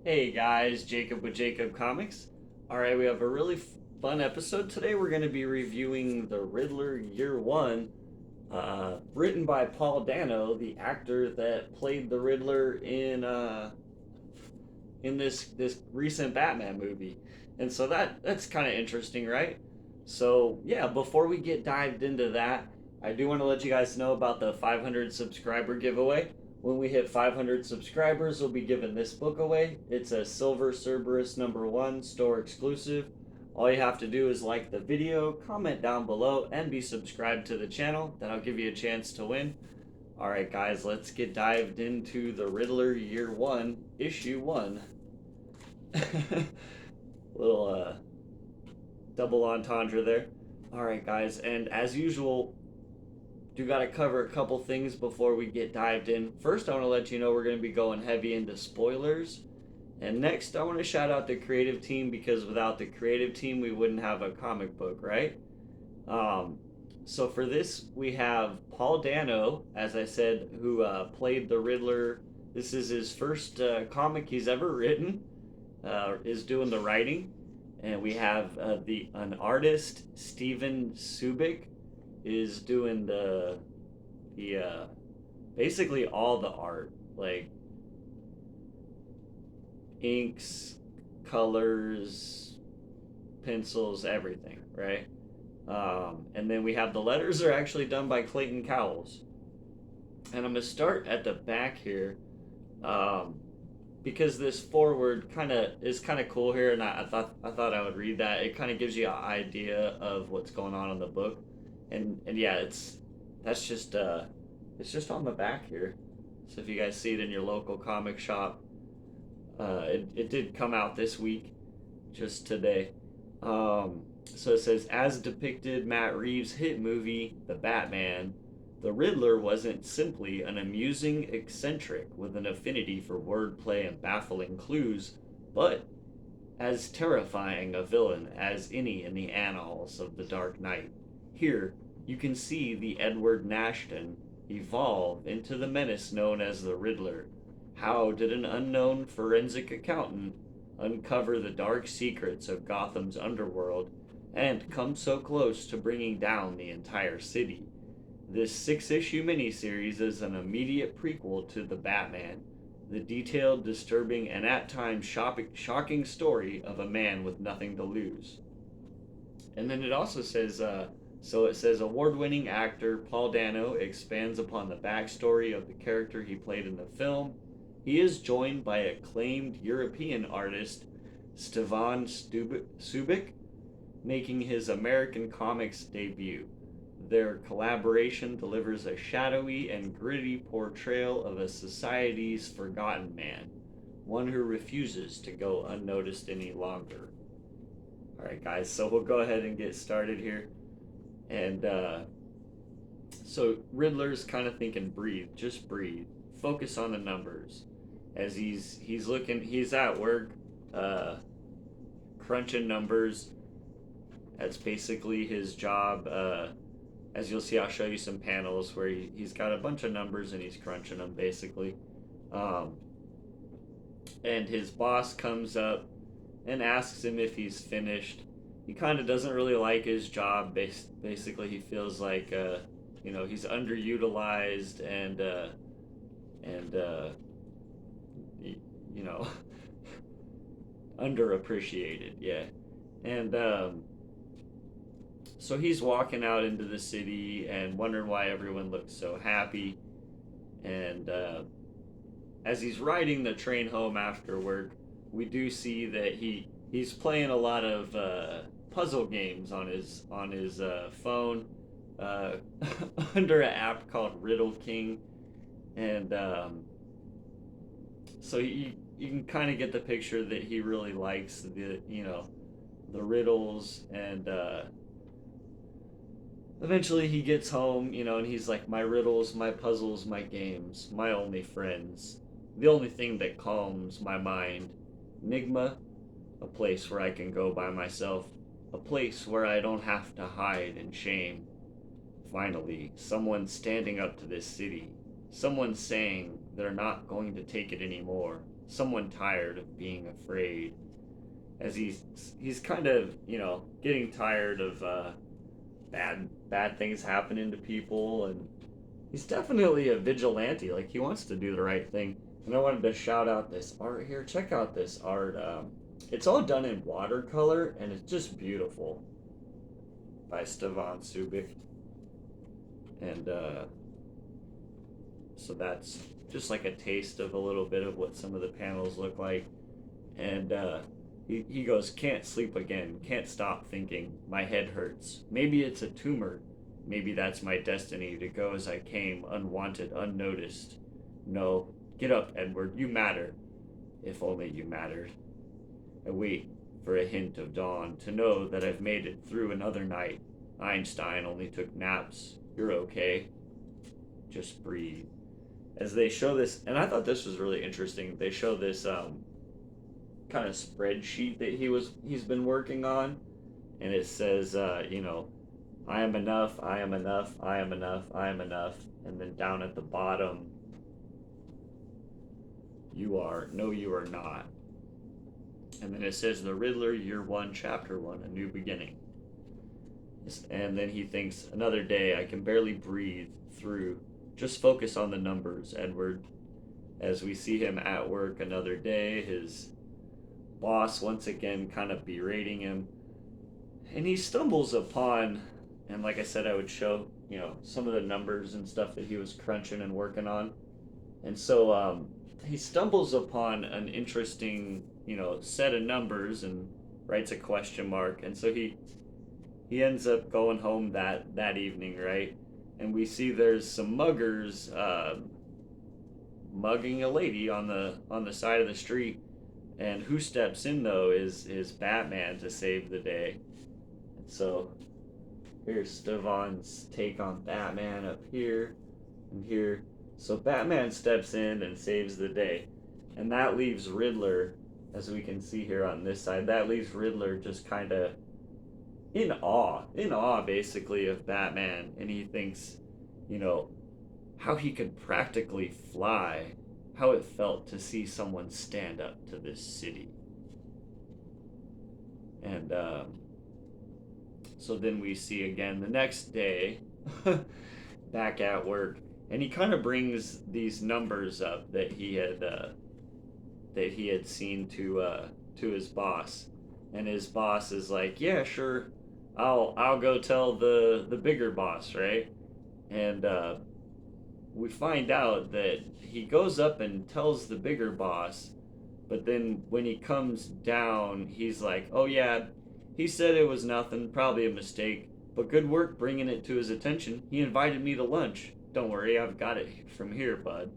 Hey guys, Jacob with Jacob Comics. Alright, we have a really fun episode today. We're going to be reviewing The Riddler Year One, written by Paul Dano, the actor that played the Riddler in this recent Batman movie. And so that's kind of interesting, right? So, yeah, before we get dived into that, I do want to let you guys know about the 500 subscriber giveaway. When we hit 500 subscribers, we'll be giving this book away. It's a Silver Cerberus #1 store exclusive. All you have to do is like the video, comment down below, and be subscribed to the channel. That'll give you a chance to win. Alright, guys, let's get dived into The Riddler Year 1, Issue 1. Little double entendre there. Alright, guys, and as usual, do got to cover a couple things before we get dived in. First, I want to let you know we're going to be going heavy into spoilers. And next, I want to shout out the creative team because without the creative team, we wouldn't have a comic book, right? So for this, we have Paul Dano, as I said, who played the Riddler. This is his first comic he's ever written. Is doing the writing, and we have an artist, Steven Subic, is doing the basically all the art, like inks, colors, pencils, everything, right? And then we have the letters are actually done by Clayton Cowles. And I'm gonna start at the back here, because this forward is kind of cool here, and I thought I would read that. It kind of gives you an idea of what's going on in the book, and yeah, that's just it's just on the back here. So if you guys see it in your local comic shop, it did come out this week, just today. So it says, as depicted Matt Reeves' hit movie The Batman, the Riddler wasn't simply an amusing eccentric with an affinity for wordplay and baffling clues, but as terrifying a villain as any in the annals of the Dark Knight. Here, you can see the Edward Nashton evolve into the menace known as the Riddler. How did an unknown forensic accountant uncover the dark secrets of Gotham's underworld and come so close to bringing down the entire city? This 6-issue miniseries is an immediate prequel to The Batman, the detailed, disturbing, and at times shocking story of a man with nothing to lose. And then it also says, it says award-winning actor Paul Dano expands upon the backstory of the character he played in the film. He is joined by acclaimed European artist Stevan Subic, making his American comics debut. Their collaboration delivers a shadowy and gritty portrayal of a society's forgotten man, one who refuses to go unnoticed any longer. Alright, guys, so we'll go ahead and get started here. And so Riddler's kind of thinking, breathe, just breathe. Focus on the numbers. As he's at work, crunching numbers. That's basically his job. As you'll see, I'll show you some panels where he's got a bunch of numbers and he's crunching them, basically. And his boss comes up and asks him if he's finished. He kind of doesn't really like his job. Basically, he feels like, he's underutilized and underappreciated, yeah. And so he's walking out into the city and wondering why everyone looks so happy. And as he's riding the train home after work, we do see that he's playing a lot of puzzle games on his phone, under an app called Riddle King. And so you can kind of get the picture that he really likes the riddles. And eventually he gets home, and he's like, my riddles, my puzzles, my games, my only friends, the only thing that calms my mind. Enigma, a place where I can go by myself, a place where I don't have to hide in shame. Finally, someone standing up to this city, someone saying that are not going to take it anymore. Someone tired of being afraid. As he's kind of, getting tired of bad things happening to people, and he's definitely a vigilante. Like, he wants to do the right thing. And I wanted to shout out this art here. Check out this art. It's all done in watercolor, and it's just beautiful, by Stevan Subic. And so that's just like a taste of a little bit of what some of the panels look like. And he goes, "Can't sleep again, can't stop thinking, my head hurts. Maybe it's a tumor. Maybe that's my destiny, to go as I came, unwanted, unnoticed. No, get up, Edward, you matter. If only you mattered. I wait for a hint of dawn, to know that I've made it through another night. Einstein only took naps. You're okay. Just breathe." As they show this, and I thought this was really interesting, they show this kind of spreadsheet that he's been working on, and it says, I am enough, I am enough, I am enough, I am enough, and then down at the bottom, you are, no, you are not. And then it says, the Riddler, Year 1, Chapter 1, A New Beginning. And then he thinks, another day, I can barely breathe through. Just focus on the numbers, Edward. As we see him at work another day, his boss once again kind of berating him. And he stumbles upon, and like I said, I would show, some of the numbers and stuff that he was crunching and working on. And so he stumbles upon an interesting, set of numbers and writes a question mark. And so he ends up going home that evening, right? And we see there's some muggers mugging a lady on the side of the street. And who steps in, though, is Batman to save the day. And so here's Stevan's take on Batman up here and here. So Batman steps in and saves the day. And that leaves Riddler, as we can see here on this side, that leaves Riddler just kind of in awe basically of Batman. And he thinks, how he could practically fly, how it felt to see someone stand up to this city. And so then we see again the next day back at work, and he kind of brings these numbers up that he had seen to his boss. And his boss is like, yeah, sure, I'll go tell the bigger boss, right? And we find out that he goes up and tells the bigger boss, but then when he comes down, he's like, oh yeah, he said it was nothing, probably a mistake, but good work bringing it to his attention. He invited me to lunch. Don't worry, I've got it from here, bud.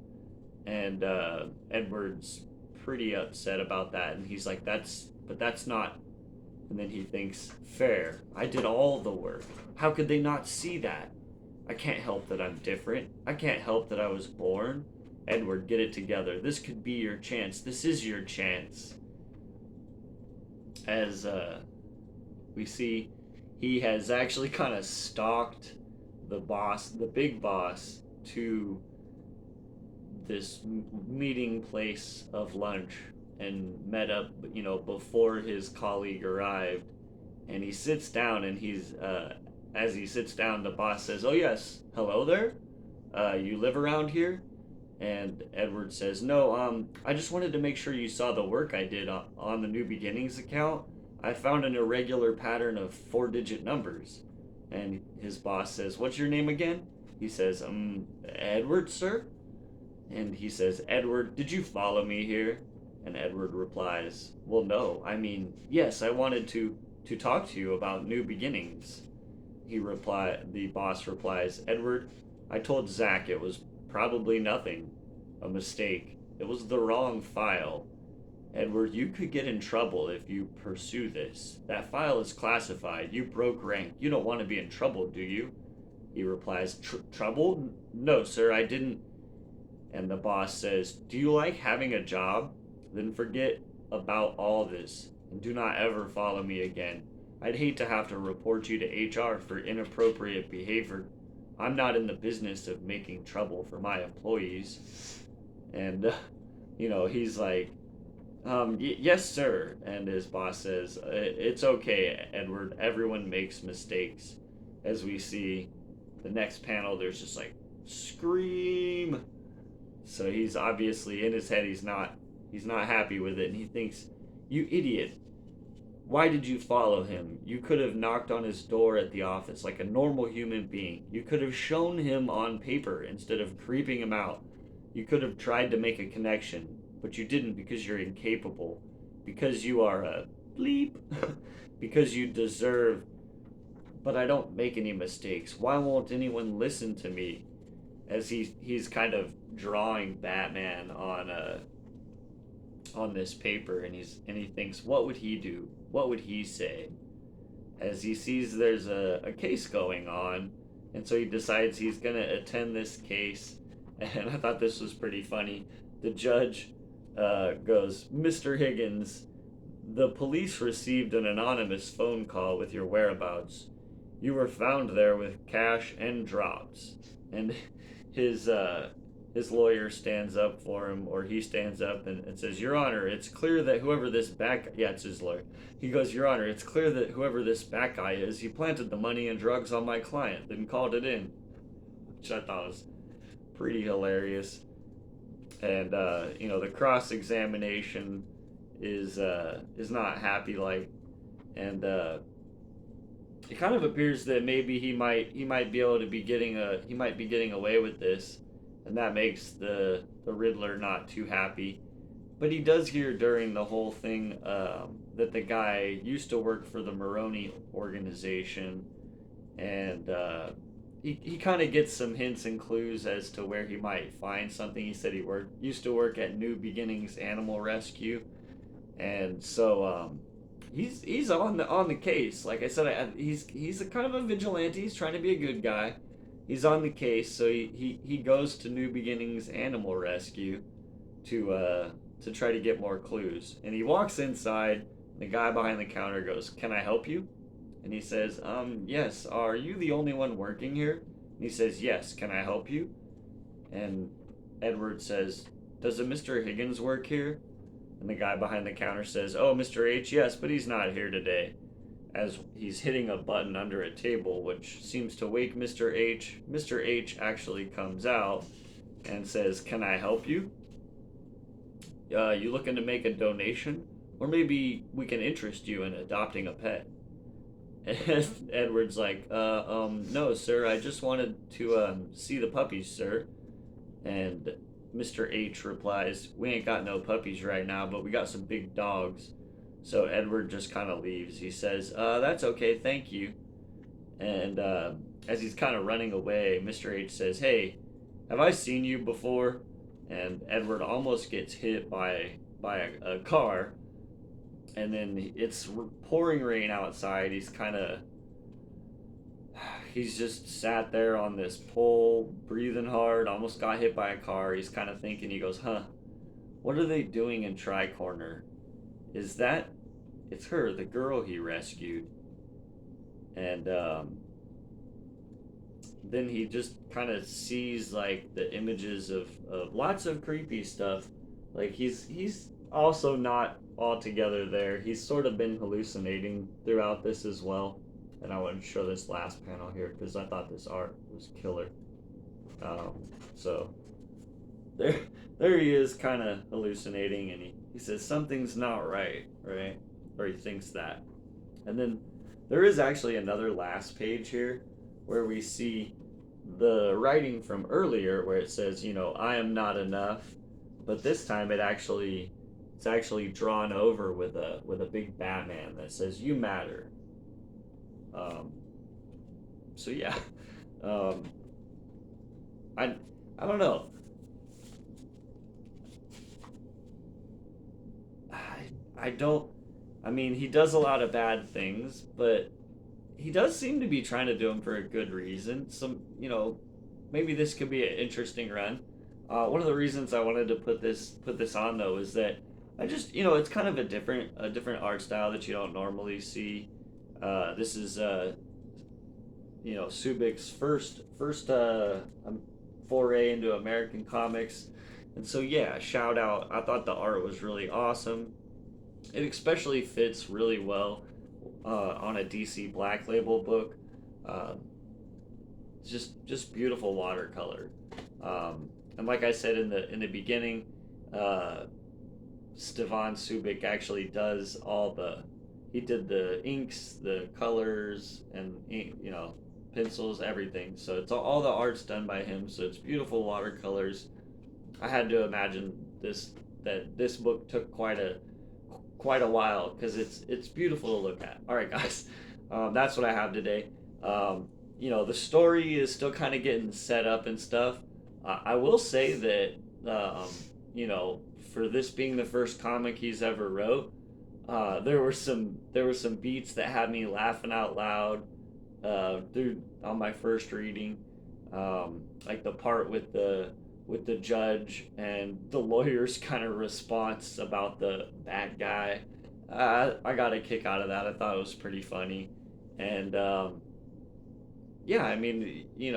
And Edward's pretty upset about that, and he's like, that's not. And then he thinks, fair, I did all the work. How could they not see that? I can't help that I'm different. I can't help that I was born. Edward, get it together. This could be your chance. This is your chance. As we see, he has actually kind of stalked the boss, the big boss, to this meeting place of lunch and met up, before his colleague arrived. And he sits down, and as he sits down, the boss says, oh yes, hello there? You live around here? And Edward says, no, I just wanted to make sure you saw the work I did on the New Beginnings account. I found an irregular pattern of 4-digit numbers. And his boss says, what's your name again? He says, Edward, sir? And he says, Edward, did you follow me here? And Edward replies, well, no, yes, I wanted to talk to you about New Beginnings. The boss replies, Edward, I told Zach it was probably nothing, a mistake. It was the wrong file. Edward, you could get in trouble if you pursue this. That file is classified. You broke rank. You don't want to be in trouble, do you? He replies, trouble? No, sir, I didn't. And the boss says, do you like having a job? Then forget about all this, and do not ever follow me again. I'd hate to have to report you to HR for inappropriate behavior. I'm not in the business of making trouble for my employees. and he's like, yes, sir. And his boss says, it's okay, Edward. Everyone makes mistakes. As we see the next panel, there's just like, scream. So he's obviously in his head. He's not happy with it, and he thinks, you idiot. Why did you follow him? You could have knocked on his door at the office like a normal human being. You could have shown him on paper instead of creeping him out. You could have tried to make a connection, but you didn't because you're incapable. Because you are a bleep. Because you deserve. But I don't make any mistakes. Why won't anyone listen to me? As he's kind of drawing Batman on this paper, and he thinks, what would he do? What would he say? As he sees there's a case going on, and so he decides he's gonna attend this case. And I thought this was pretty funny. The judge goes, Mr. Higgins, the police received an anonymous phone call with your whereabouts. You were found there with cash and drops. And his lawyer stands up for him, or he stands up and says, Your Honor, it's clear that whoever this yeah, it's his lawyer. He goes, Your Honor, it's clear that whoever this back guy is, he planted the money and drugs on my client, then called it in. Which I thought was pretty hilarious. And the cross-examination is not happy, like, and it kind of appears that maybe he might be able to be getting away with this, and that makes the Riddler not too happy. But he does hear during the whole thing that the guy used to work for the Maroni organization, and he kind of gets some hints and clues as to where he might find something. He said he used to work at New Beginnings Animal Rescue, and so he's on the case. Like I said, he's a kind of a vigilante. He's trying to be a good guy. He's on the case, so he goes to New Beginnings Animal Rescue to try to get more clues. And he walks inside. And the guy behind the counter goes, "Can I help you?" And he says, "Yes. Are you the only one working here?" And he says, "Yes. Can I help you?" And Edward says, "Does a Mr. Higgins work here?" And the guy behind the counter says, "Oh, Mr. H, yes, but he's not here today." As he's hitting a button under a table, which seems to wake Mr. H. Mr. H actually comes out and says, "Can I help you? You looking to make a donation? Or maybe we can interest you in adopting a pet." And Edward's like, no, sir, I just wanted to see the puppies, sir." And Mr. H replies, "We ain't got no puppies right now, but we got some big dogs." So Edward just kind of leaves. He says, "That's okay, thank you." And as he's kind of running away, Mr. H says, "Hey, have I seen you before?" And Edward almost gets hit by a car. And then it's pouring rain outside. He's just sat there on this pole, breathing hard, almost got hit by a car. He's kind of thinking, he goes, what are they doing in Tri-Corner? It's her, the girl he rescued. And then he just kind of sees like the images of lots of creepy stuff. Like he's also not altogether there. He's sort of been hallucinating throughout this as well. And I want to show this last panel here because I thought this art was killer. So there he is, kind of hallucinating, and he says something's not right, or he thinks that. And then there is actually another last page here where we see the writing from earlier where it says, I am not enough, but this time it's actually drawn over with a big Batman that says, "You matter." So yeah, I don't know. I don't. I mean, he does a lot of bad things, but he does seem to be trying to do them for a good reason. Maybe this could be an interesting run. One of the reasons I wanted to put this on though is that I just it's kind of a different art style that you don't normally see. This is Subik's first foray into American comics. And so yeah, shout out. I thought the art was really awesome. It especially fits really well on a DC Black Label book. Um, it's just beautiful watercolor. And like I said in the beginning, uh, Stevan Subic actually does all the. He did the inks, the colors, and pencils, everything. So it's all the art's done by him. So it's beautiful watercolors. I had to imagine this book took quite a while because it's beautiful to look at. All right, guys, that's what I have today. The story is still kind of getting set up and stuff. I will say that you know for this being the first comic he's ever wrote, there were some beats that had me laughing out loud through on my first reading, like the part with the judge and the lawyer's kind of response about the bad guy. I got a kick out of that. I thought it was pretty funny, and yeah, I mean, you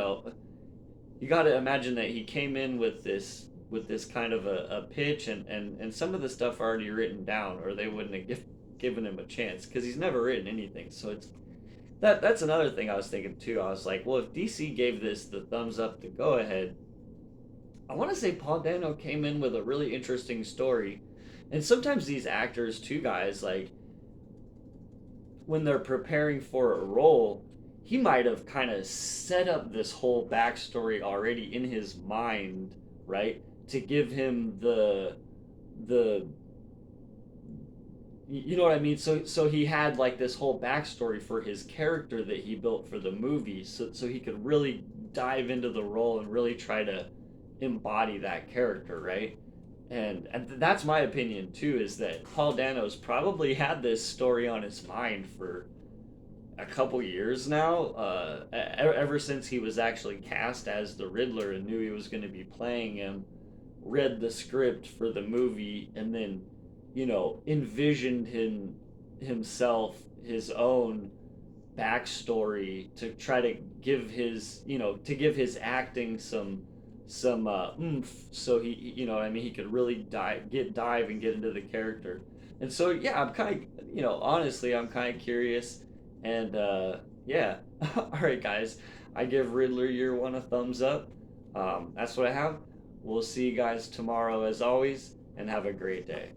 got to imagine that he came in with this kind of a pitch and some of the stuff already written down, or they wouldn't have given him a chance because he's never written anything. So it's that's another thing I was thinking too. I was like, well, if DC gave this the thumbs up to go ahead, I want to say Paul Dano came in with a really interesting story. And sometimes these actors, too, guys, like when they're preparing for a role, he might have kind of set up this whole backstory already in his mind, right? To give him the you know what I mean? So he had like this whole backstory for his character that he built for the movie, so he could really dive into the role and really try to embody that character, right? And that's my opinion too. Is that Paul Dano's probably had this story on his mind for a couple years now, ever since he was actually cast as the Riddler and knew he was going to be playing him, read the script for the movie, and then, envisioned himself his own backstory to try to give his acting some oomph, so he could really dive and get into the character. And so yeah, I'm kind of, honestly, I'm kind of curious. And yeah. All right, guys, I give Riddler Year One a thumbs up. That's what I have. We'll see you guys tomorrow as always, and have a great day.